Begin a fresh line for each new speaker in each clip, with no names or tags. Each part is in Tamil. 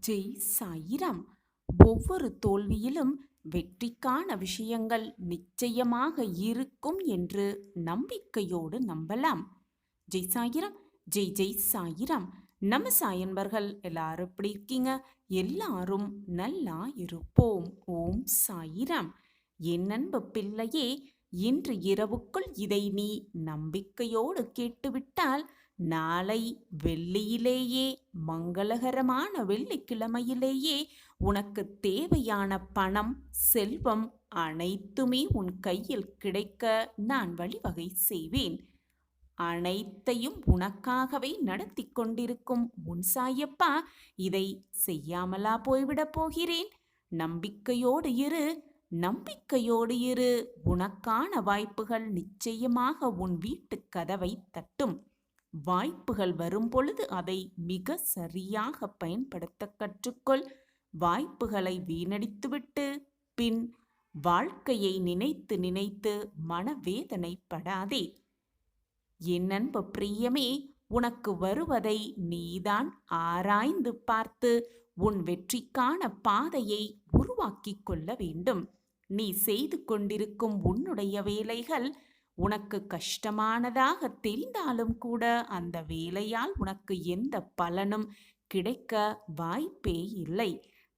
ஜெய் சாயிராம். ஒவ்வொரு தோல்வியிலும் வெற்றிக்கான விஷயங்கள் நிச்சயமாக இருக்கும் என்று நம்பிக்கையோடு நம்பலாம். ஜெய் சாயிராம். ஜெய் ஜெய் சாயிராம். நம்ம சாயன்பர்கள் எல்லாரும் எப்படி இருக்கீங்க? எல்லாரும் நல்லா இருப்போம். ஓம் சாயிராம். என் அன்பு பிள்ளையே, இன்று இரவுக்குள் இதை நீ நம்பிக்கையோடு கேட்டுவிட்டால் நாளை வெள்ளியிலேயே, மங்களகரமான வெள்ளிக்கிழமையிலேயே உனக்கு தேவையான பணம், செல்வம் அனைத்துமே உன் கையில் கிடைக்க நான் வழிவகை செய்வேன். அனைத்தையும் உனக்காகவே நடத்தி கொண்டிருக்கும் உன் சாயப்பா இதை செய்யாமலா போய்விடப் போகிறேன்? நம்பிக்கையோடு இரு, நம்பிக்கையோடு இரு. உனக்கான வாய்ப்புகள் நிச்சயமாக உன் வீட்டு கதவை தட்டும். வாய்ப்புகள் வரும் பொழுது அதை மிக சரியாக பயன்படுத்த கற்றுக்கொள். வாய்ப்புகளை வீணடித்துவிட்டு பின் வாழ்க்கையை நினைத்து நினைத்து மனவேதனைப்படாதே. என் அன்பு பிரியமே, உனக்கு வருவதை நீதான் ஆராய்ந்து பார்த்து உன் வெற்றிக்கான பாதையை உருவாக்கிக் கொள்ள வேண்டும். நீ செய்து கொண்டிருக்கும் உன்னுடைய வேலைகள் உனக்கு கஷ்டமானதாக தெரிந்தாலும் கூட அந்த வேலையால் உனக்கு எந்த பலனும் கிடைக்க வாய்ப்பே இல்லை.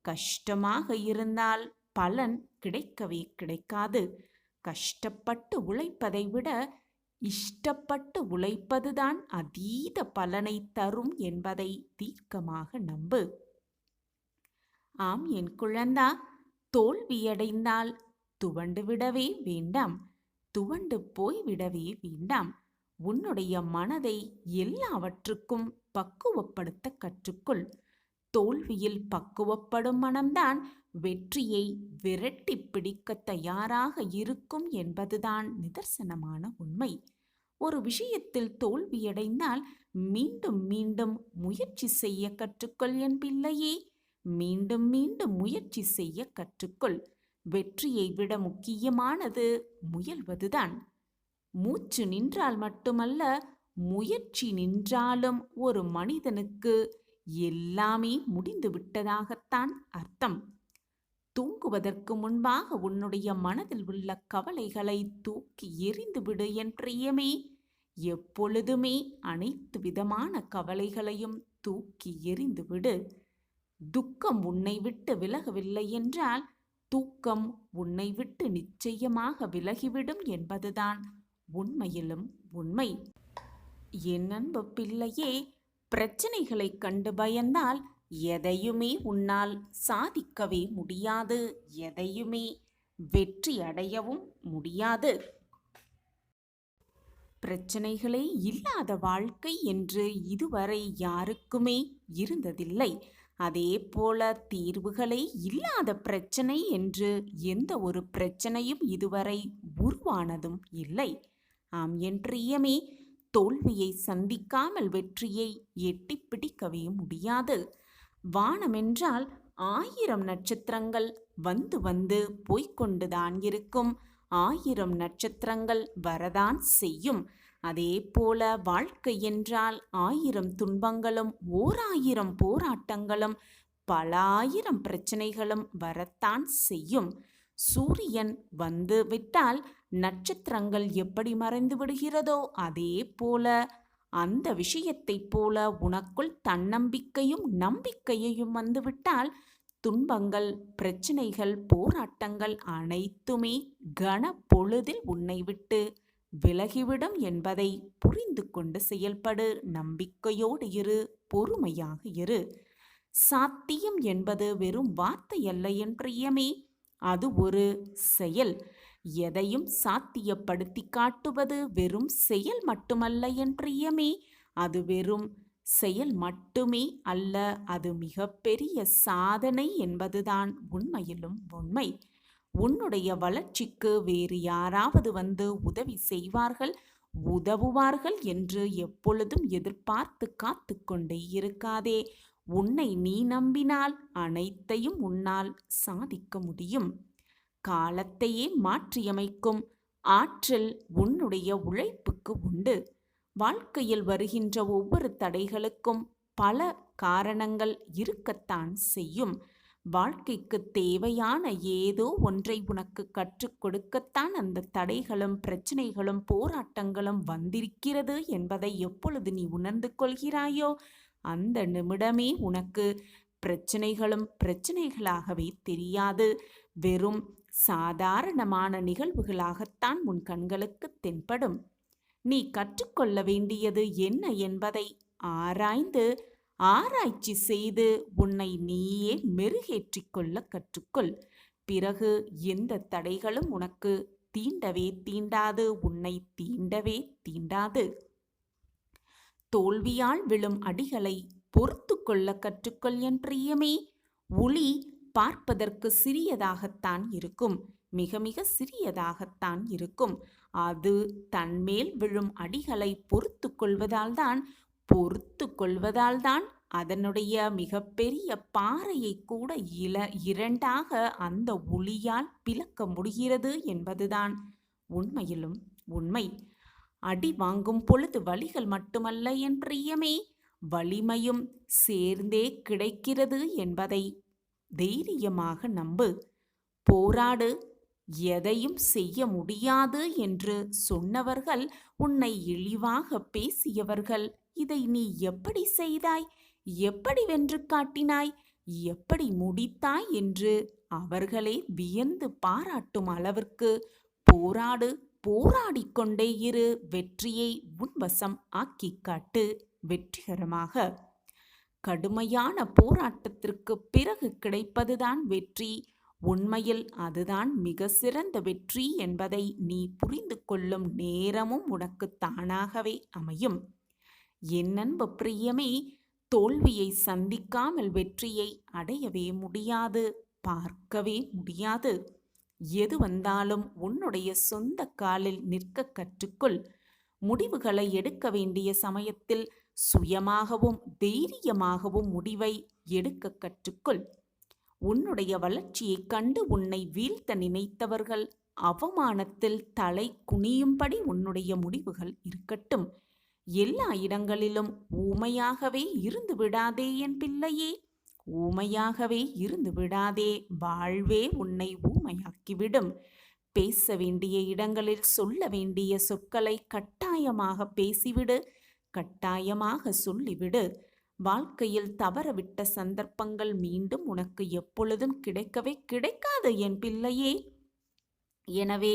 கஷ்டமாக இருந்தால் பலன் கிடைக்கவே கிடைக்காது. கஷ்டப்பட்டு உழைப்பதை விட இஷ்டப்பட்டு உழைப்பதுதான் அதீத பலனை தரும் என்பதை தீர்க்கமாக நம்பு. ஆம் என் குழந்தா, தோல்வியடைந்தால் துவண்டு விடவே வேண்டாம், துவண்டு போய்விடவே வேண்டாம். உன்னுடைய மனதை எல்லாவற்றுக்கும் பக்குவப்படுத்த கற்றுக்கொள். தோல்வியில் பக்குவப்படும் மனம்தான் வெற்றியை விரட்டி பிடிக்க தயாராக இருக்கும் என்பதுதான் நிதர்சனமான உண்மை. ஒரு விஷயத்தில் தோல்வியடைந்தால் மீண்டும் மீண்டும் முயற்சி செய்ய கற்றுக்கொள் என் பிள்ளையே. மீண்டும் மீண்டும் முயற்சி செய்ய கற்றுக்கொள். வெற்றியை விட முக்கியமானது முயல்வதுதான். மூச்சு நின்றால் மட்டுமல்ல, முயற்சி நின்றாலும் ஒரு மனிதனுக்கு எல்லாமே முடிந்து விட்டதாகத்தான் அர்த்தம். தூங்குவதற்கு முன்பாக உன்னுடைய மனதில் உள்ள கவலைகளை தூக்கி எறிந்துவிடு என் பிரியமே. எப்பொழுதுமே அனைத்து விதமான கவலைகளையும் தூக்கி எறிந்துவிடு. துக்கம் உன்னை விட்டு விலகவில்லை என்றால் தூக்கம் உன்னை விட்டு நிச்சயமாக விலகிவிடும் என்பதுதான் உண்மையிலும் உண்மை. என் அன்பு பிள்ளையே, பிரச்சனைகளை கண்டு பயந்தால் எதையுமே உன்னால் சாதிக்கவே முடியாது, எதையுமே வெற்றி அடையவும் முடியாது. பிரச்சனைகளே இல்லாத வாழ்க்கை என்று இதுவரை யாருக்குமே இருந்ததில்லை. அதே போல தீர்வுகளே இல்லாத பிரச்சனை என்று எந்த ஒரு பிரச்சனையும் இதுவரை உருவானதும் இல்லை. ஆம் என் பிரியமே, தோல்வியை சந்திக்காமல் வெற்றியை எட்டி பிடிக்கவே முடியாது. வானமென்றால் 1000 நட்சத்திரங்கள் வந்து வந்து போய்கொண்டுதான் இருக்கும். 1000 நட்சத்திரங்கள் வரதான் செய்யும். அதே போல வாழ்க்கை என்றால் 1000 துன்பங்களும் 1000 போராட்டங்களும் பல 1000 பிரச்சனைகளும் வரத்தான் செய்யும். சூரியன் வந்து விட்டால் நட்சத்திரங்கள் எப்படி மறைந்து விடுகிறதோ அதே போல அந்த விஷயத்தைப் போல உனக்குள் தன்னம்பிக்கையும் நம்பிக்கையையும் வந்துவிட்டால் துன்பங்கள், பிரச்சனைகள், போராட்டங்கள் அனைத்துமே கன பொழுதில் உன்னை விட்டு விலகிவிடும் என்பதை புரிந்து கொண்டு செயல்படு. நம்பிக்கையோடு இரு, பொறுமையாக இரு. சாத்தியம் என்பது வெறும் வார்த்தை அல்ல என் பிரியமே, அது ஒரு செயல். எதையும் சாத்தியப்படுத்தி காட்டுவது வெறும் செயல் மட்டுமல்ல என் பிரியமே, அது வெறும் செயல் மட்டுமே அல்ல, அது மிகப்பெரிய சாதனை என்பதுதான் உண்மையிலும் உண்மை. உன்னுடைய வளர்ச்சிக்கு வேறு யாராவது வந்து உதவி செய்வார்கள், உதவுவார்கள் என்று எப்பொழுதும் எதிர்பார்த்து காத்து கொண்டே இருக்காதே. உன்னை நீ நம்பினால் அனைத்தையும் உன்னால் சாதிக்க முடியும். காலத்தையே மாற்றியமைக்கும் ஆற்றல் உன்னுடைய உழைப்புக்கு உண்டு. வாழ்க்கையில் வருகின்ற ஒவ்வொரு தடைகளுக்கும் பல காரணங்கள் இருக்கத்தான் செய்யும். வாழ்க்கைக்கு தேவையான ஏதோ ஒன்றை உனக்கு கற்றுக் கொடுக்கத்தான் அந்த தடைகளும் பிரச்சனைகளும் போராட்டங்களும் வந்திருக்கிறது என்பதை எப்பொழுது நீ உணர்ந்து கொள்கிறாயோ அந்த நிமிடமே உனக்கு பிரச்சனைகளும் பிரச்சனைகளாகவே தெரியாது. வெறும் சாதாரணமான நிகழ்வுகளாகத்தான் உன் கண்களுக்கு தென்படும். நீ கற்றுக்கொள்ள வேண்டியது என்ன என்பதை ஆராய்ந்து ஆராய்ச்சி செய்து உன்னை நீயே மெருகேற்றிக் கொள்ள கற்றுக்கொள். பிறகு எந்த தடைகளும் உனக்கு தீண்டவே தீண்டாது, உன்னை தீண்டவே தீண்டாது. தோல்வியால் விழும் அடிகளை பொறுத்து கொள்ள கற்றுக்கொள் என் பிரியமே. ஒளி பார்ப்பதற்கு சிறியதாகத்தான் இருக்கும், மிக மிக சிறியதாகத்தான் இருக்கும். அது தன்மேல் விழும் அடிகளை பொறுத்து கொள்வதால்தான் அதனுடைய மிகப்பெரிய பாறையை கூட இரண்டாக அந்த ஒளியால் பிளக்க முடிகிறது என்பதுதான் உண்மையிலும் உண்மை. அடி வாங்கும் பொழுது வலிகள் மட்டுமல்ல என் பிரியமே, வலிமையும் சேர்ந்தே கிடைக்கிறது என்பதை தைரியமாக நம்பு. போராடு. எதையும் செய்ய முடியாது என்று சொன்னவர்கள், உன்னை இழிவாக பேசியவர்கள், இதை நீ எப்படி செய்தாய், எப்படி வென்று காட்டினாய், எப்படி முடித்தாய் என்று அவர்களே வியந்து பாராட்டும் அளவிற்கு போராடு. போராடிக்கொண்டே இரு. வெற்றியை உன்வசம் ஆக்கி காட்டு. வெற்றிகரமாக. கடுமையான போராட்டத்திற்கு பிறகு கிடைப்பதுதான் வெற்றி. உண்மையில் அதுதான் மிக சிறந்த வெற்றி என்பதை நீ புரிந்து கொள்ளும் நேரமும் உனக்கு தானாகவே அமையும். என் அன்பு பிரியமே, தோல்வியை சந்திக்காமல் வெற்றியை அடையவே முடியாது, பார்க்கவே முடியாது. எது வந்தாலும் உன்னுடைய சொந்த காலில் நிற்க கற்றுக்கொள். முடிவுகளை எடுக்க வேண்டிய சமயத்தில் சுயமாகவும் தைரியமாகவும் முடிவை எடுக்க கற்றுக்கொள். உன்னுடைய வளர்ச்சியைக் கண்டு உன்னை வீழ்த்த நினைத்தவர்கள் அவமானத்தில் தலை குனியும்படி உன்னுடைய முடிவுகள் இருக்கட்டும். எல்லா இடங்களிலும் ஊமையாகவே இருந்து விடாதே என் பிள்ளையே, ஊமையாகவே இருந்து விடாதே. வாழ்வே உன்னை ஊமையாக்கிவிடும். பேச வேண்டிய இடங்களில் சொல்ல வேண்டிய சொற்களை கட்டாயமாக பேசிவிடு, கட்டாயமாக சொல்லிவிடு. வாழ்க்கையில் தவறவிட்ட சந்தர்ப்பங்கள் மீண்டும் உனக்கு எப்பொழுதும் கிடைக்கவே கிடைக்காது என் பிள்ளையே. எனவே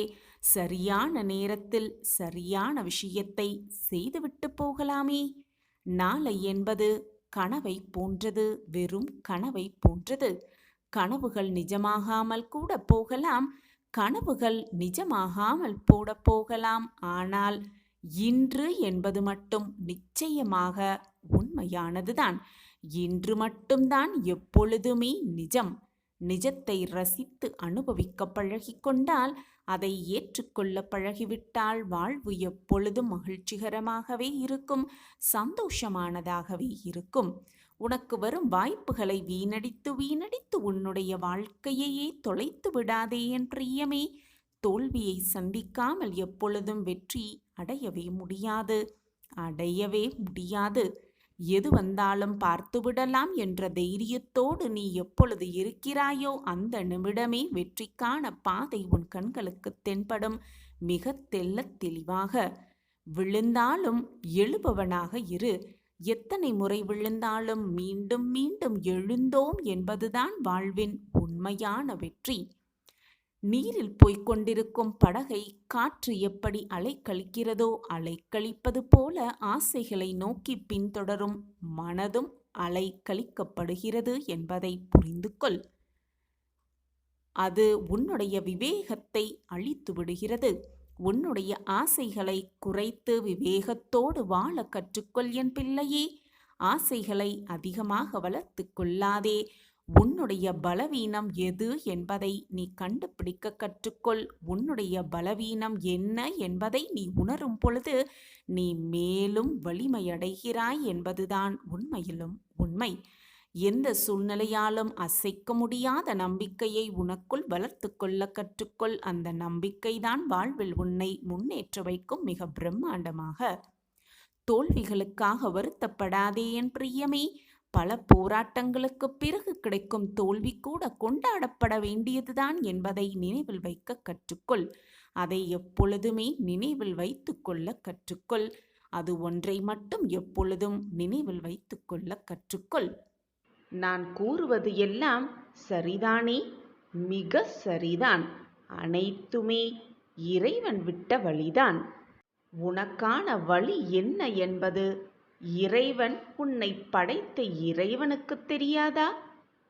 சரியான நேரத்தில் சரியான விஷயத்தை செய்துவிட்டு போகலாமே. நாளை என்பது கனவை போன்றது, வெறும் கனவை போன்றது. கனவுகள் நிஜமாகாமல் கூட போகலாம், கனவுகள் நிஜமாகாமல் போகலாம். ஆனால் இன்று என்பது மட்டும் நிச்சயமாக உண்மையானதுதான். இன்று மட்டும்தான் எப்பொழுதுமே நிஜம். நிஜத்தை ரசித்து அனுபவிக்க பழகிக்கொண்டால், அதை ஏற்றுக்கொள்ள பழகிவிட்டால் வாழ்வு எப்பொழுதும் மகிழ்ச்சிகரமாகவே இருக்கும், சந்தோஷமானதாகவே இருக்கும். உனக்கு வரும் வாய்ப்புகளை வீணடித்து உன்னுடைய வாழ்க்கையையே தொலைத்து விடாதே என் பிரியமே. தோல்வியை சந்திக்காமல் எப்பொழுதும் வெற்றி அடையவே முடியாது. எது வந்தாலும் பார்த்துவிடலாம் என்ற தைரியத்தோடு நீ எப்பொழுது இருக்கிறாயோ அந்த நிமிடமே வெற்றிக்கான பாதை உன் கண்களுக்கு தென்படும், மிக தெள்ளத் தெளிவாக. விழுந்தாலும் எழுபவனாக இரு. எத்தனை முறை விழுந்தாலும் மீண்டும் மீண்டும் எழுந்தோம் என்பதுதான் வாழ்வின் உண்மையான வெற்றி. நீரில் போய்கொண்டிருக்கும் படகை காற்று எப்படி அலைக்கழிக்கிறதோ, அலைக்கழிப்பது போல ஆசைகளை நோக்கி பின்தொடரும் மனதும் அலைக்கழிக்கப்படுகிறது என்பதை புரிந்து கொள். அது உன்னுடைய விவேகத்தை அழித்து விடுகிறது. உன்னுடைய ஆசைகளை குறைத்து விவேகத்தோடு வாழ கற்றுக்கொள் என் பிள்ளையே. ஆசைகளை அதிகமாக வளர்த்து கொள்ளாதே. உன்னுடைய பலவீனம் எது என்பதை நீ கண்டுபிடிக்க கற்றுக்கொள். உன்னுடைய பலவீனம் என்ன என்பதை நீ உணரும் பொழுது நீ மேலும் வலிமையடைகிறாய் என்பதுதான் உண்மையிலும் உண்மை. எந்த சூழ்நிலையாலும் அசைக்க முடியாத நம்பிக்கையை உனக்குள் வளர்த்து கொள்ள கற்றுக்கொள். அந்த நம்பிக்கைதான் வாழ்வில் உன்னை முன்னேற்ற வைக்கும் மிக பிரம்மாண்டமாக. தோல்விகளுக்காக வருத்தப்படாதே என் பிரியமே. பல போராட்டங்களுக்குப் பிறகு கிடைக்கும் தோல்வி கூட கொண்டாடப்பட வேண்டியதுதான் என்பதை நினைவில் வைக்க கற்றுக்கொள். அதை எப்பொழுதுமே நினைவில் வைத்துக்கொள்ள கற்றுக்கொள். அது ஒன்றை மட்டும் எப்பொழுதும் நினைவில் வைத்துக்கொள்ள கற்றுக்கொள்.
நான் கூறுவது எல்லாம் சரிதானே? மிக சரிதான். அனைத்துமே இறைவன் விட்ட வழிதான். உனக்கான வழி என்ன என்பது இறைவன் உன்னை படைத்த இறைவனுக்கு தெரியாதா?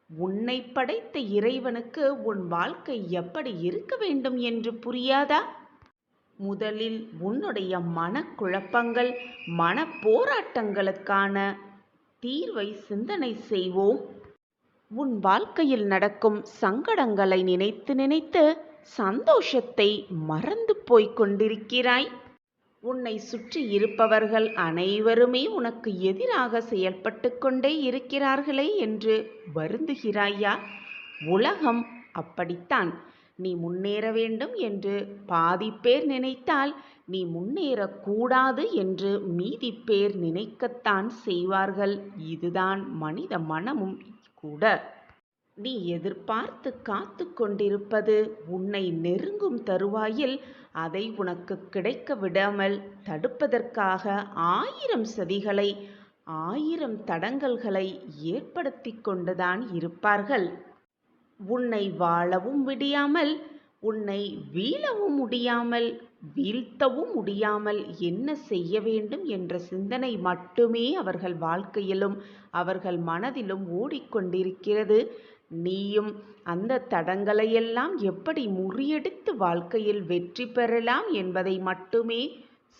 உன்னை படைத்த இறைவனுக்கு உன் வாழ்க்கை எப்படி இருக்க வேண்டும் என்று புரியாதா? முதலில் உன்னுடைய மனக்குழப்பங்கள், மன போராட்டங்களுக்கான தீர்வை சிந்தனை செய்வோம். உன் வாழ்க்கையில் நடக்கும் சங்கடங்களை நினைத்து நினைத்து சந்தோஷத்தை மறந்து போய்க் கொண்டிருக்கிறாய். உன்னை சுற்றி இருப்பவர்கள் அனைவருமே உனக்கு எதிராக செயல்பட்டு கொண்டே இருக்கிறார்களே என்று வருந்துகிறாயா? உலகம் அப்படித்தான். நீ முன்னேற வேண்டும் என்று பாதி பேர் நினைத்தால் நீ முன்னேறக்கூடாது என்று மீதி பேர் நினைக்கத்தான் செய்வார்கள். இதுதான் மனித மனமும் கூட. நீ எதிர்பார்த்து காத்து கொண்டிருப்பது உன்னை நெருங்கும் தருவாயில் அதை உனக்கு கிடைக்க விடாமல் தடுப்பதற்காக 1000 சதிகளை 1000 தடங்கல்களை ஏற்படுத்தி கொண்டுதான் இருப்பார்கள். உன்னை வாழவும் விடாமல், உன்னை வீழவும் முடியாமல், வீழ்த்தவும் முடியாமல் என்ன செய்ய வேண்டும் என்ற சிந்தனை மட்டுமே அவர்கள் வாழ்க்கையிலும் அவர்கள் மனதிலும் ஓடிக்கொண்டிருக்கிறது. நீயும் அந்த தடங்களையெல்லாம் எப்படி முறியடித்து வாழ்க்கையில் வெற்றி பெறலாம் என்பதை மட்டுமே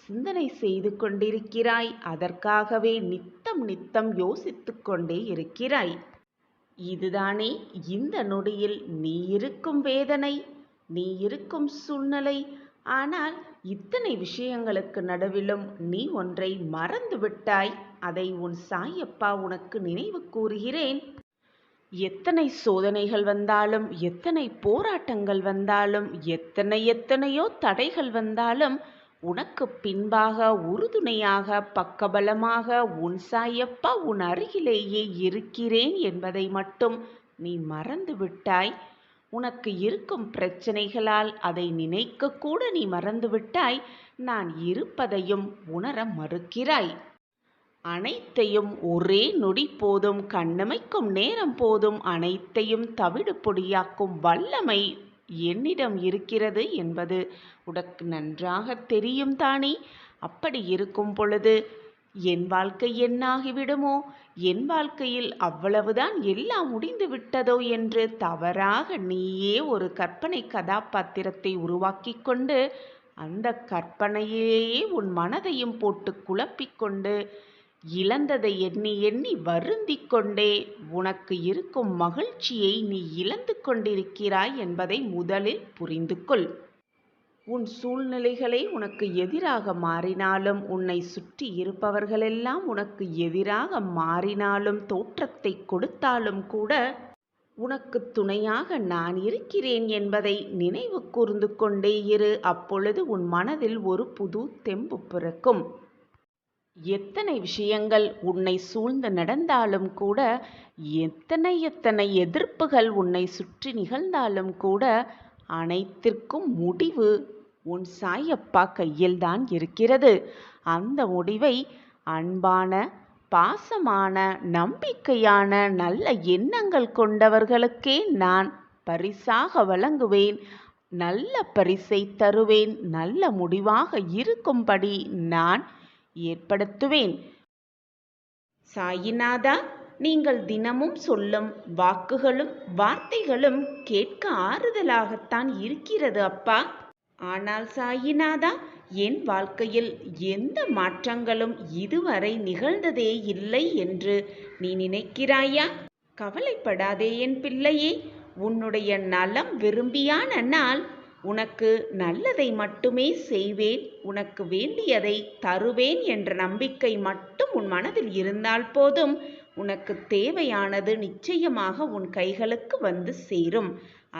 சிந்தனை செய்து கொண்டிருக்கிறாய். அதற்காகவே நித்தம் நித்தம் யோசித்து கொண்டே இருக்கிறாய். இதுதானே இந்த நொடியில் நீ இருக்கும் வேதனை, நீ இருக்கும் சூழ்நிலை. ஆனால் இத்தனை விஷயங்களுக்கு நடுவிலும் நீ ஒன்றை மறந்து விட்டாய். அதை உன் சாயப்பா உனக்கு நினைவு கூறுகிறேன். எத்தனை சோதனைகள் வந்தாலும், எத்தனை போராட்டங்கள் வந்தாலும், எத்தனையோ தடைகள் வந்தாலும் உனக்கு பின்பாக உறுதுணையாக பக்கபலமாக உன் சாயப்பா உன் அருகிலேயே இருக்கிறேன் என்பதை மட்டும் நீ மறந்து விட்டாய். உனக்கு இருக்கும் பிரச்சனைகளால் அதை நினைக்க கூட நீ மறந்துவிட்டாய். நான் இருப்பதையும் உணர மறுக்கிறாய். அனைத்தையும் ஒரே நொடி போதும், கண்ணமைக்கும் நேரம் போதும் அனைத்தையும் தவிடு பொடியாக்கும் வல்லமை என்னிடம் இருக்கிறது என்பது உனக்கு நன்றாக தெரியும் தானே? அப்படி இருக்கும் பொழுது என் வாழ்க்கை என்னாகிவிடுமோ, என் வாழ்க்கையில் அவ்வளவுதான் எல்லாம் முடிந்து விட்டதோ என்று தவறாக நீயே ஒரு கற்பனை கதாபாத்திரத்தை உருவாக்கி கொண்டு அந்த கற்பனையிலேயே உன் மனதையும் போட்டு குழப்பிக்கொண்டு இழந்ததை எண்ணி எண்ணி வருந்திக் கொண்டே உனக்கு இருக்கும் மகிழ்ச்சியை நீ இழந்து கொண்டிருக்கிறாய் என்பதை முதலில் புரிந்து கொள். உன் சூழ்நிலைகளே உனக்கு எதிராக மாறினாலும், உன்னை சுற்றி இருப்பவர்களெல்லாம் உனக்கு எதிராக மாறினாலும், தோற்றத்தை கொடுத்தாலும் கூட உனக்கு துணையாக நான் இருக்கிறேன் என்பதை நினைவு கூர்ந்து கொண்டே இரு. அப்பொழுது உன் மனதில் ஒரு புது தெம்பு பிறக்கும். எத்தனை விஷயங்கள் உன்னை சூழ்ந்து நடந்தாலும் கூட, எத்தனை எதிர்ப்புகள் உன்னை சுற்றி நிகழ்ந்தாலும் கூட, அனைத்திற்கும் முடிவு உன் சாயப்பா கையில்தான் இருக்கிறது. அந்த முடிவை அன்பான, பாசமான, நம்பிக்கையான, நல்ல எண்ணங்கள் கொண்டவர்களுக்கே நான் பரிசாக வழங்குவேன். நல்ல பரிசை தருவேன். நல்ல முடிவாக இருக்கும்படி நான் ஏற்படுத்துவேன். சாயிநாதா, நீங்கள் தினமும் சொல்லும் வாக்குகளும் வார்த்தைகளும் கேட்க ஆறுதலாகத்தான் இருக்கிறது அப்பா. ஆனால் சாயிநாதா, என் வாழ்க்கையில் எந்த மாற்றங்களும் இதுவரை நிகழ்ந்ததே இல்லை என்று நீ நினைக்கிறாயா? கவலைப்படாதே என் பிள்ளையே. உன்னுடைய நலம் விரும்பியான நான் உனக்கு நல்லதை மட்டுமே செய்வேன், உனக்கு வேண்டியதை தருவேன் என்ற நம்பிக்கை மட்டும் உன் மனதில் இருந்தால் போதும். உனக்கு தேவையானது நிச்சயமாக உன் கைகளுக்கு வந்து சேரும்.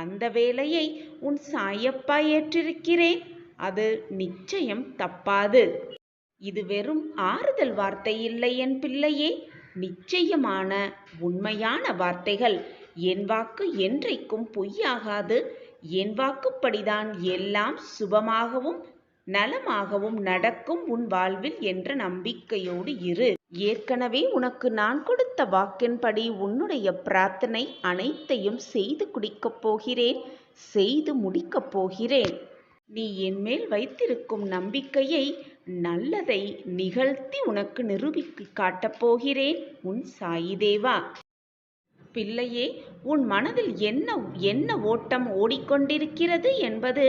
அந்த வேலையை உன் சாயப்பா ஏற்றிருக்கிறேன். அது நிச்சயம் தப்பாது. இது வெறும் ஆறுதல் வார்த்தை இல்லை என் பிள்ளையே, நிச்சயமான உண்மையான வார்த்தைகள். என் வாக்கு என்றைக்கும் பொய்யாகாது. என் வாக்குப்படிதான் எல்லாம் சுபமாகவும் நலமாகவும் நடக்கும் உன் வாழ்வில் என்ற நம்பிக்கையோடு இரு. ஏற்கனவே உனக்கு நான் கொடுத்த வாக்கின்படி உன்னுடைய பிரார்த்தனை அனைத்தையும் செய்து குடிக்கப் போகிறேன், செய்து முடிக்கப் போகிறேன். நீ என்மேல் வைத்திருக்கும் நம்பிக்கையை, நல்லதை நிகழ்த்தி உனக்கு நிரூபித்து காட்டப் போகிறேன் உன் சாயிதேவா. பிள்ளையே, உன் மனதில் என்ன ஓட்டம் ஓடிக்கொண்டிருக்கிறது என்பது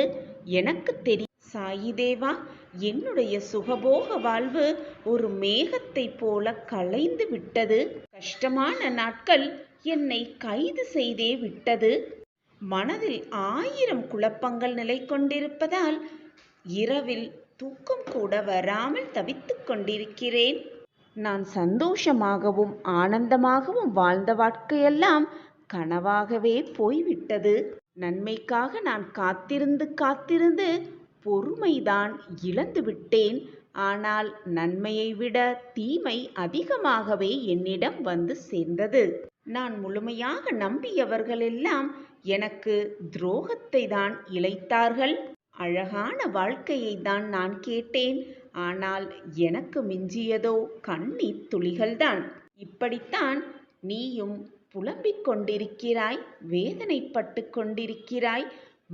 எனக்கு தெரியும். சாயிதேவா, என்னுடைய சுகபோக வாழ்வு ஒரு மேகத்தை போல கலைந்து விட்டது. கஷ்டமான நாட்கள் என்னை கைது செய்தே விட்டது. மனதில் 1000 குழப்பங்கள் நிலை கொண்டிருப்பதால் இரவில் தூக்கம் கூட வராமல் தவித்துக் கொண்டிருக்கிறேன். நான் சந்தோஷமாகவும் ஆனந்தமாகவும் வாழ்ந்த வாழ்க்கையெல்லாம் கனவாகவே போய்விட்டது. நன்மைக்காக நான் காத்திருந்து பொறுமைதான் இழந்து விட்டேன். ஆனால் நன்மையை விட தீமை அதிகமாகவே என்னிடம் வந்து சேர்ந்தது. நான் முழுமையாக நம்பியவர்களெல்லாம் எனக்கு துரோகத்தை தான் இழைத்தார்கள். அழகான வாழ்க்கையை தான் நான் கேட்டேன். ஆனால் எனக்கு மிஞ்சியதோ கண்ணீர் துளிகள்தான். இப்படித்தான் நீயும் புலம்பிக் கொண்டிருக்கிறாய், வேதனைப்பட்டு கொண்டிருக்கிறாய்,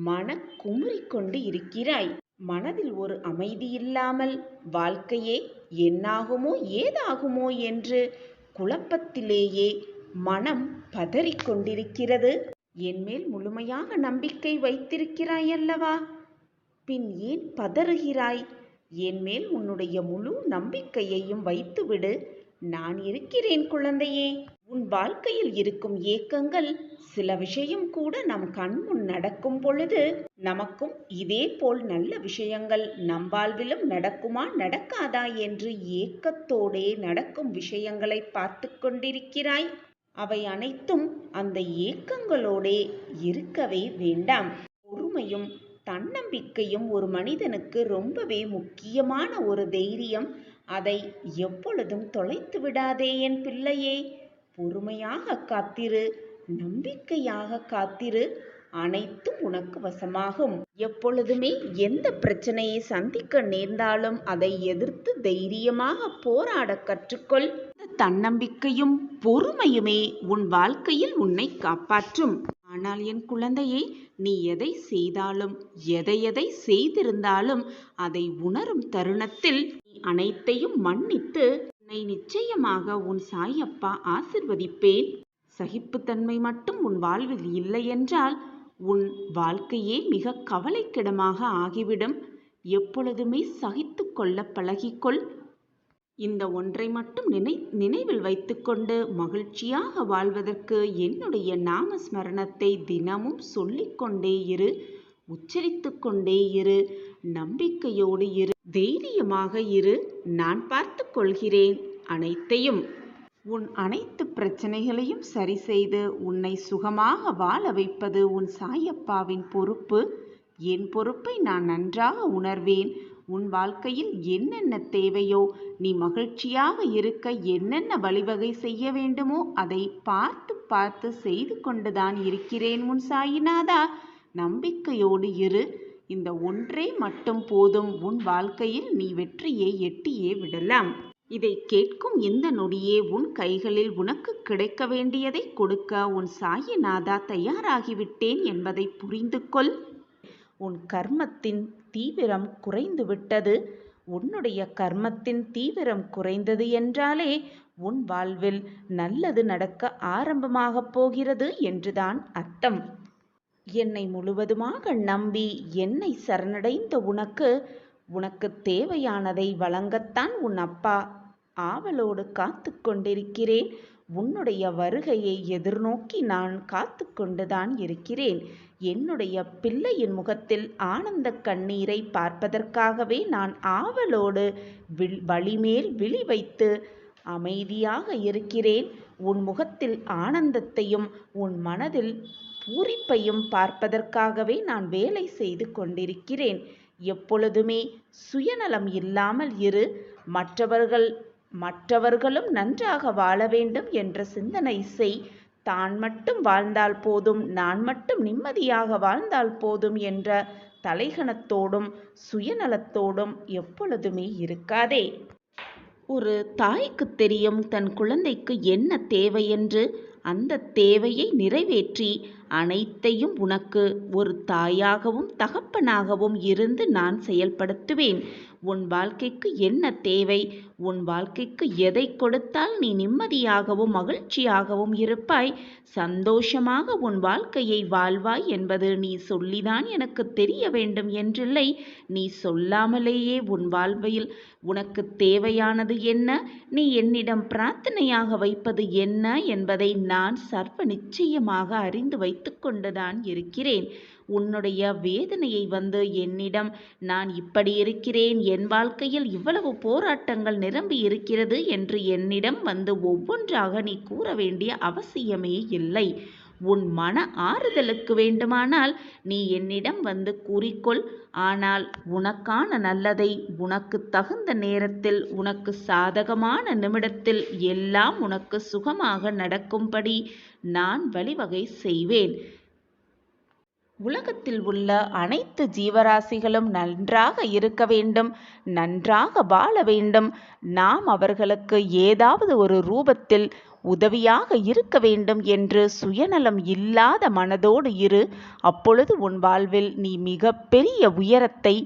மன குமுறிக் கொண்டு இருக்கிறாய். மனதில் ஒரு அமைதி இல்லாமல் வாழ்க்கையே என்னாகுமோ ஏதாகுமோ என்று குழப்பத்திலேயே மனம் பதறிக் கொண்டிருக்கிறது. என்மேல் முழுமையாக நம்பிக்கை வைத்திருக்கிறாய் அல்லவா? பின் ஏன் பதறுகிறாய்? என்மேல் உன்னுடைய முழு நம்பிக்கையையும் வைத்துவிடு. நான் இருக்கிறேன் குழந்தையே. உன் வாழ்க்கையில் இருக்கும் ஏக்கங்கள் சில விஷயம் கூட நம் கண்முன் நடக்கும் பொழுது நமக்கும் இதே போல் நல்ல விஷயங்கள் நம் வாழ்விலும் நடக்குமா நடக்காதா என்று ஏக்கத்தோடே நடக்கும் விஷயங்களை பார்த்து கொண்டிருக்கிறாய். அவை அனைத்தும் அந்த ஏக்கங்களோடே இருக்கவே வேண்டாம். பொறுமையும் தன்னம்பிக்கையும் ஒரு மனிதனுக்கு ரொம்பவே முக்கியமான ஒரு தைரியம். அதை எப்பொழுதும் தொலைத்து விடாதே என் பிள்ளையே. பொறுமையாக காத்திரு, நம்பிக்கையாக காத்திரு. அனைத்தும் உனக்கு வசமாகும். எப்பொழுதுமே எந்த பிரச்சனையை சந்திக்க நேர்ந்தாலும் அதை எதிர்த்து தைரியமாக போராட கற்றுக்கொள். தன்னம்பிக்கையும் பொறுமையுமே உன் வாழ்க்கையில் உன்னை காப்பாற்றும். ஆனால் என் குழந்தையே, நீ எதை செய்தாலும் எதை செய்திருந்தாலும் அதை உணரும் தருணத்தில் நீ அனைத்தையும் மன்னித்து உன்னை நிச்சயமாக உன் சாயப்பா ஆசிர்வதிப்பேன். சகிப்புத்தன்மை மட்டும் உன் வாழ்வில் இல்லை என்றால் உன் வாழ்க்கையே மிக கவலைக்கிடமாக ஆகிவிடும். எப்பொழுதுமே சகித்து கொள்ள பழகிக்கொள். இந்த ஒன்றை மட்டும் நினைவில் வைத்துக்கொண்டு மகிழ்ச்சியாக வாழ்வதற்கு என்னுடைய நாமஸ்மரணத்தை தினமும் சொல்லிக்கொண்டே இரு, உச்சரித்து கொண்டே இரு, நம்பிக்கையோடு இரு, தைரியமாக இரு. நான் பார்த்து கொள்கிறேன் அனைத்தையும். உன் அனைத்து பிரச்சனைகளையும் சரி செய்து உன்னை சுகமாக வாழ வைப்பது உன் சாயப்பாவின் பொறுப்பு. என் பொறுப்பை நான் நன்றாக உணர்வேன். உன் வாழ்க்கையில் என்னென்ன தேவையோ, நீ மகிழ்ச்சியாக இருக்க என்னென்ன வழிவகை செய்ய வேண்டுமோ அதை பார்த்து செய்து கொண்டுதான் இருக்கிறேன் உன் சாயிநாதா. நம்பிக்கையோடு இரு. இந்த ஒன்றே மட்டும் போதும். உன் வாழ்க்கையில் நீ வெற்றியை எட்டியே விடலாம். இதை கேட்கும் இந்த நொடியே உன் கைகளில் உனக்கு கிடைக்க வேண்டியதை கொடுக்க உன் சாயிநாதா தயாராகிவிட்டேன் என்பதை புரிந்து கொள். உன் கர்மத்தின் தீவிரம் குறைந்து விட்டது. உன்னுடைய கர்மத்தின் தீவிரம் குறைந்தது என்றாலே உன் வாழ்வில் நல்லது நடக்க ஆரம்பமாகப் போகிறது என்றுதான் அர்த்தம். என்னை முழுவதுமாக நம்பி என்னை சரணடைந்த உனக்கு தேவையானதை வழங்கத்தான் உன் அப்பா ஆவலோடு காத்து கொண்டிருக்கிறேன். உன்னுடைய வருகையை எதிர்நோக்கி நான் காத்து கொண்டுதான் இருக்கிறேன். என்னுடைய பிள்ளையின் முகத்தில் ஆனந்த கண்ணீரை பார்ப்பதற்காகவே நான் ஆவலோடு வழிமேல் விழி வைத்து அமைதியாக இருக்கிறேன். உன் முகத்தில் ஆனந்தத்தையும் உன் மனதில் பூரிப்பையும் பார்ப்பதற்காகவே நான் வேலை செய்து கொண்டிருக்கிறேன். எப்பொழுதுமே சுயநலம் இல்லாமல் இரு. மற்றவர்களும் நன்றாக வாழ வேண்டும் என்ற சிந்தனை செய். தான் மட்டும் வாழ்ந்தால் போதும், நான் மட்டும் நிம்மதியாக வாழ்ந்தால் போதும் என்ற தலைகணத்தோடும் சுயநலத்தோடும் எப்பொழுதுமே இருக்காதே. ஒரு தாய்க்கு தெரியும் தன் குழந்தைக்கு என்ன தேவை என்று. அந்த தேவையை நிறைவேற்றி அனைத்தையும் உனக்கு ஒரு தாயாகவும் தகப்பனாகவும் இருந்து நான் செயல்படுத்துவேன். உன் வாழ்க்கைக்கு என்ன தேவை, உன் வாழ்க்கைக்கு எதை கொடுத்தால் நீ நிம்மதியாகவும் மகிழ்ச்சியாகவும் இருப்பாய், சந்தோஷமாக உன் வாழ்க்கையை வாழ்வாய் என்பது நீ சொல்லிதான் எனக்கு தெரிய வேண்டும் என்றில்லை. நீ சொல்லாமலேயே உன் வாழ்வில் உனக்கு தேவையானது என்ன, நீ என்னிடம் பிரார்த்தனையாக வைப்பது என்ன என்பதை நான் சர்வ நிச்சயமாக அறிந்து வைத்து கொண்டுதான் இருக்கிறேன். உன்னுடைய வேதனையை வந்து என்னிடம் நான் இப்படி இருக்கிறேன், என் வாழ்க்கையில் இவ்வளவு போராட்டங்கள் நிரம்பி இருக்கிறது என்று என்னிடம் வந்து ஒவ்வொன்றாக நீ கூற வேண்டிய அவசியமே இல்லை. உன் மன ஆறுதலுக்கு வேண்டுமானால் நீ என்னிடம் வந்து கூறிக்கொள். ஆனால் உனக்கான நல்லதை உனக்கு தகுந்த நேரத்தில், உனக்கு சாதகமான நிமிடத்தில் எல்லாம் உனக்கு சுகமாக நடக்கும்படி நான் வழிவகை செய்வேன். உலகத்தில் உள்ள அனைத்து ஜீவராசிகளும் நன்றாக இருக்க வேண்டும், நன்றாக வாழ வேண்டும். நாம் அவர்களுக்கு ஏதாவது ஒரு ரூபத்தில் உதவியாக இருக்க வேண்டும் என்று சுயநலம் இல்லாத மனதோடு இரு. அப்பொழுது உன் வாழ்வில் நீ மிக பெரிய உயரத்தை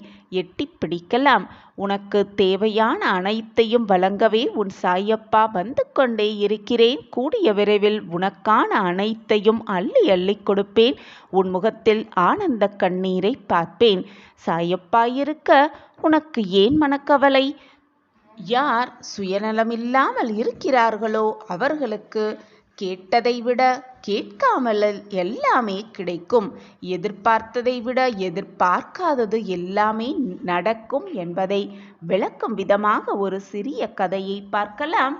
எட்டி பிடிக்கலாம். உனக்கு தேவையான அனைத்தையும் வழங்கவே உன் சாயப்பா வந்து கொண்டே இருக்கிறேன். கூடிய விரைவில் உனக்கான அனைத்தையும் அள்ளி அள்ளி கொடுப்பேன். உன் முகத்தில் ஆனந்த கண்ணீரை பார்ப்பேன். சாயப்பா இருக்க உனக்கு ஏன் மனக்கவலை? யார் சுயநலமில்லாமல் இருக்கிறார்களோ அவர்களுக்கு கேட்டதை விட கேட்காமல் எல்லாமே கிடைக்கும். எதிர்பார்த்ததை விட எதிர்பார்க்காதது எல்லாமே நடக்கும் என்பதை விளக்கும் விதமாக ஒரு சிறிய கதையை பார்க்கலாம்.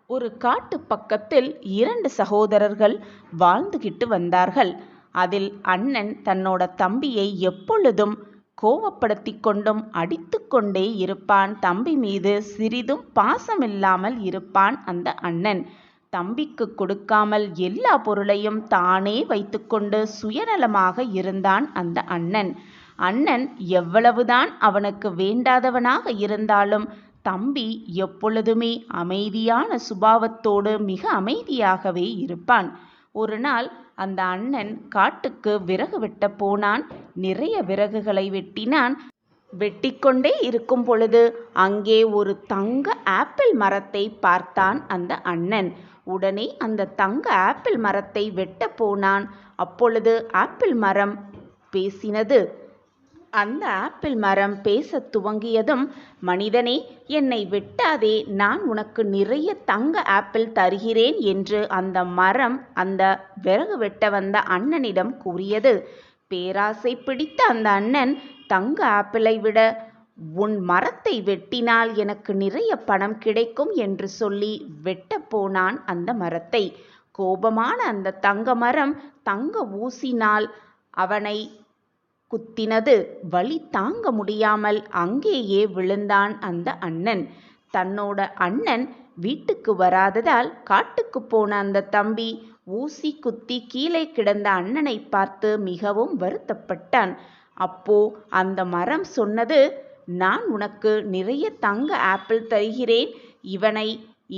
ஒரு காட்டு பக்கத்தில் 2 சகோதரர்கள் வாழ்ந்துகிட்டு வந்தார்கள். அதில் அண்ணன் தன்னோட தம்பியை எப்பொழுதும் கோவப்படுத்தி கொண்டும் அடித்து கொண்டே இருப்பான். தம்பி மீது சிறிதும் பாசமில்லாமல் இருப்பான் அந்த அண்ணன். தம்பிக்கு கொடுக்காமல் எல்லா பொருளையும் தானே வைத்துக்கொண்டு சுயநலமாக இருந்தான் அந்த அண்ணன். அண்ணன் எவ்வளவுதான் அவனுக்கு வேண்டாதவனாக இருந்தாலும் தம்பி எப்பொழுதுமே அமைதியான சுபாவத்தோடு மிக அமைதியாகவே இருப்பான். ஒரு நாள் அந்த அண்ணன் காட்டுக்கு விறகு வெட்ட போனான். நிறைய விறகுகளை வெட்டினான். வெட்டிக்கொண்டே இருக்கும் பொழுது அங்கே ஒரு தங்க ஆப்பிள் மரத்தை பார்த்தான் அந்த அண்ணன். உடனே அந்த தங்க ஆப்பிள் மரத்தை வெட்ட போனான். அப்பொழுது ஆப்பிள் மரம் பேசினது. அந்த ஆப்பிள் மரம் பேசத் துவங்கியதும், மனிதனே, என்னை வெட்டாதே, நான் உனக்கு நிறைய தங்க ஆப்பிள் தருகிறேன் என்று அந்த மரம் அந்த விறகு வெட்ட வந்த அண்ணனிடம் கூறியது. பேராசை பிடித்த அந்த அண்ணன், தங்க ஆப்பிளை விட உன் மரத்தை வெட்டினால் எனக்கு நிறைய பணம் கிடைக்கும் என்று சொல்லி வெட்ட போனான் அந்த மரத்தை. கோபமான அந்த தங்க மரம் தங்க ஊசினால் அவனை குத்தினது. வலி தாங்க முடியாமல் அங்கேயே விழுந்தான் அந்த அண்ணன். தன்னோட அண்ணன் வீட்டுக்கு வராததால் காட்டுக்கு போன அந்த தம்பி ஊசி குத்தி கீழே கிடந்த அண்ணனை பார்த்து மிகவும் வருத்தப்பட்டான். அப்போ அந்த மரம் சொன்னது, நான் உனக்கு நிறைய தங்க ஆப்பிள் தருகிறேன், இவனை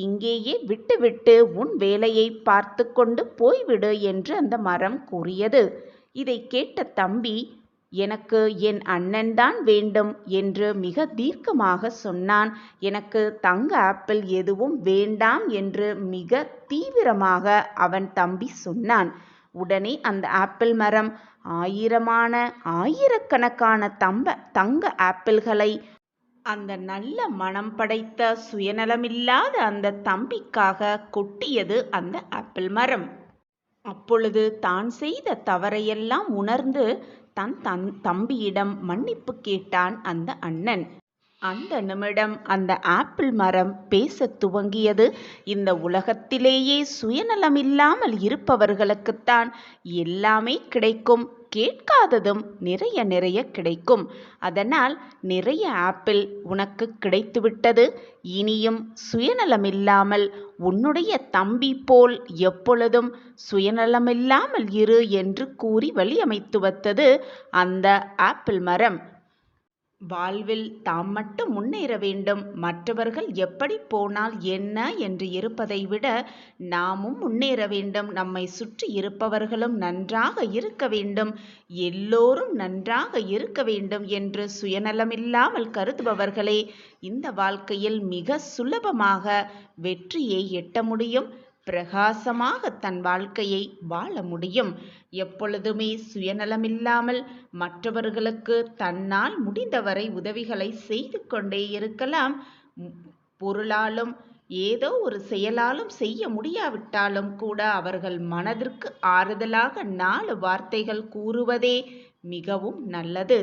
இங்கேயே விட்டுவிட்டு உன் வேலையை பார்த்து கொண்டு போய்விடு என்று அந்த மரம் கூறியது. இதை கேட்ட தம்பி, எனக்கு என் அண்ணன்தான் வேண்டும் என்று மிக தீர்க்கமாக சொன்னான். எனக்கு தங்க ஆப்பிள் எதுவும் வேண்டாம் என்று மிக தீவிரமாக அவன் தம்பி சொன்னான். உடனே அந்த ஆப்பிள் மரம் ஆயிரக்கணக்கான தங்க ஆப்பிள்களை அந்த நல்ல மனம் படைத்த சுயநலமில்லாத அந்த தம்பிக்காக கொட்டியது அந்த ஆப்பிள் மரம். அப்பொழுது தான் செய்த தவறையெல்லாம் உணர்ந்து தன் தம்பியிடம் மன்னிப்பு கேட்டான் அந்த அண்ணன். அந்த நிமிடம் அந்த ஆப்பிள் மரம் பேசத் துவங்கியது. இந்த உலகத்திலேயே சுயநலமில்லாமல் இருப்பவர்களுக்குத்தான் எல்லாமே கிடைக்கும். கேட்காததும் நிறைய நிறைய கிடைக்கும். அதனால் நிறைய ஆப்பிள் உனக்கு கிடைத்துவிட்டது. இனியும் சுயநலமில்லாமல் உன்னுடைய தம்பி போல் எப்பொழுதும் சுயநலமில்லாமல் இரு என்று கூறி வழியமைத்து வைத்தது அந்த ஆப்பிள் மரம். வாழ்வில் தாம் மட்டும் முன்னேற வேண்டும், மற்றவர்கள் எப்படி போனால் என்ன என்று இருப்பதை விட நாமும் முன்னேற வேண்டும், நம்மை சுற்றி இருப்பவர்களும் நன்றாக இருக்க வேண்டும், எல்லோரும் நன்றாக இருக்க வேண்டும் என்று சுயநலமில்லாமல் கருதுபவர்களே இந்த வாழ்க்கையில் மிக சுலபமாக வெற்றியை எட்ட முடியும், பிரகாசமாக தன் வாழ்க்கையை வாழ முடியும். எப்பொழுதுமே சுயநலமில்லாமல் மற்றவர்களுக்கு தன்னால் முடிந்தவரை உதவிகளை செய்து கொண்டே இருக்கலாம். பொருளாலும் ஏதோ ஒரு செயலாலும் செய்ய முடியாவிட்டாலும் கூட அவர்கள் மனதிற்கு ஆறுதலாக 4 வார்த்தைகள் கூறுவதே மிகவும் நல்லது.